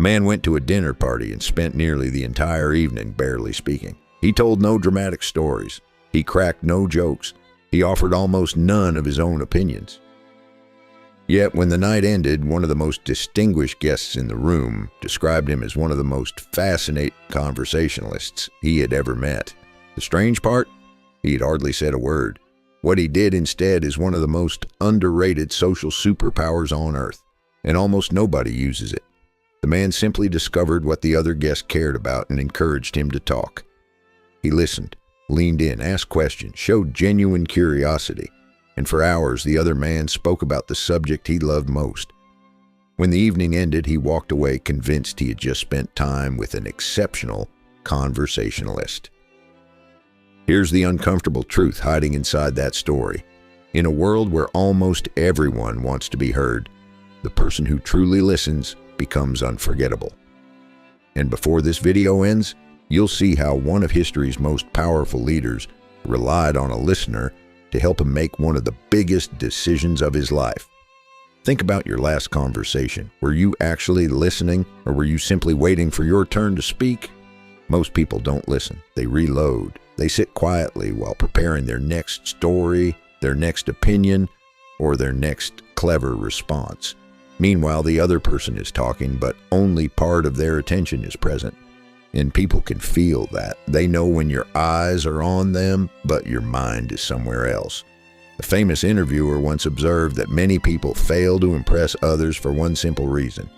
A man went to a dinner party and spent nearly the entire evening barely speaking. He told no dramatic stories. He cracked no jokes. He offered almost none of his own opinions. Yet when the night ended, one of the most distinguished guests in the room described him as one of the most fascinating conversationalists he had ever met. The strange part? He had hardly said a word. What he did instead is one of the most underrated social superpowers on earth, and almost nobody uses it. The man simply discovered what the other guest cared about and encouraged him to talk. He listened, leaned in, asked questions, showed genuine curiosity, and for hours the other man spoke about the subject he loved most. When the evening ended, he walked away convinced he had just spent time with an exceptional conversationalist. Here's the uncomfortable truth hiding inside that story. In a world where almost everyone wants to be heard, the person who truly listens becomes unforgettable. And before this video ends, you'll see how one of history's most powerful leaders relied on a listener to help him make one of the biggest decisions of his life. Think about your last conversation. Were you actually listening, or were you simply waiting for your turn to speak? Most people don't listen. They reload. They sit quietly while preparing their next story, their next opinion, or their next clever response. Meanwhile, the other person is talking, but only part of their attention is present. And people can feel that. They know when your eyes are on them, but your mind is somewhere else. A famous interviewer once observed that many people fail to impress others for one simple reason.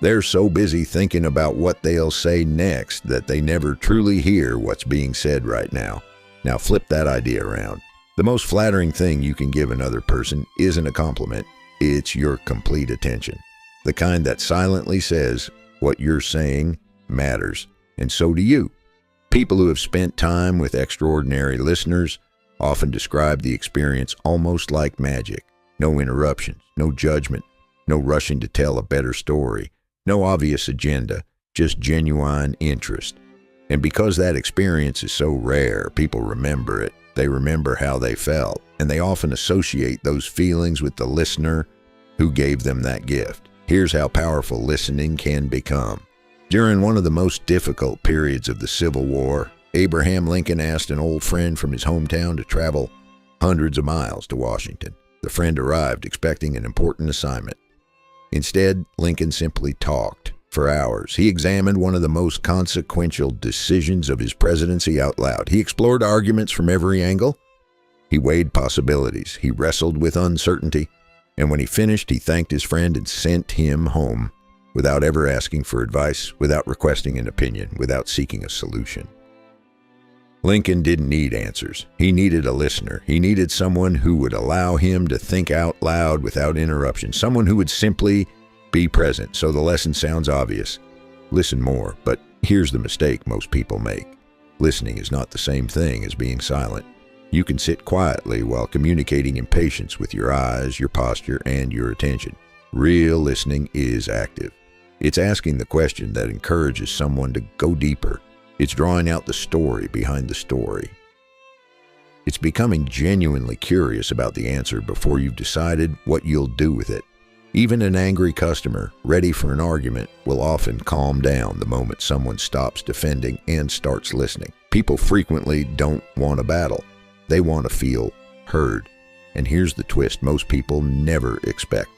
They're so busy thinking about what they'll say next that they never truly hear what's being said right now. Now flip that idea around. The most flattering thing you can give another person isn't a compliment, it's your complete attention. The kind that silently says, what you're saying matters. And so do you. People who have spent time with extraordinary listeners often describe the experience almost like magic. No interruptions, no judgment, no rushing to tell a better story, no obvious agenda, just genuine interest. And because that experience is so rare, people remember it. They remember how they felt, and they often associate those feelings with the listener who gave them that gift. Here's how powerful listening can become. During one of the most difficult periods of the Civil War, Abraham Lincoln asked an old friend from his hometown to travel hundreds of miles to Washington. The friend arrived expecting an important assignment. Instead, Lincoln simply talked for hours. He examined one of the most consequential decisions of his presidency out loud. He explored arguments from every angle. He weighed possibilities. He wrestled with uncertainty. And when he finished, he thanked his friend and sent him home without ever asking for advice, without requesting an opinion, without seeking a solution. Lincoln didn't need answers. He needed a listener. He needed someone who would allow him to think out loud without interruption, someone who would simply be present. So the lesson sounds obvious. Listen more, but here's the mistake most people make. Listening is not the same thing as being silent. You can sit quietly while communicating in patience with your eyes, your posture, and your attention. Real listening is active. It's asking the question that encourages someone to go deeper. It's drawing out the story behind the story. It's becoming genuinely curious about the answer before you've decided what you'll do with it. Even an angry customer, ready for an argument, will often calm down the moment someone stops defending and starts listening. People frequently don't want a battle. They want to feel heard. And here's the twist most people never expect.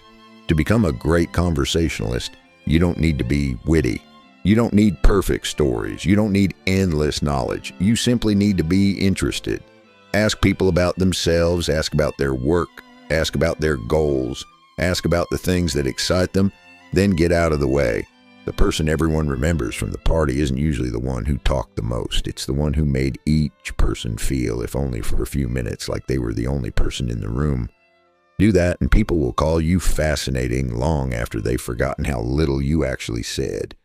To become a great conversationalist, you don't need to be witty. You don't need perfect stories. You don't need endless knowledge. You simply need to be interested. Ask people about themselves. Ask about their work. Ask about their goals. Ask about the things that excite them. Then get out of the way. The person everyone remembers from the party isn't usually the one who talked the most. It's the one who made each person feel, if only for a few minutes, like they were the only person in the room. Do that and people will call you fascinating long after they've forgotten how little you actually said.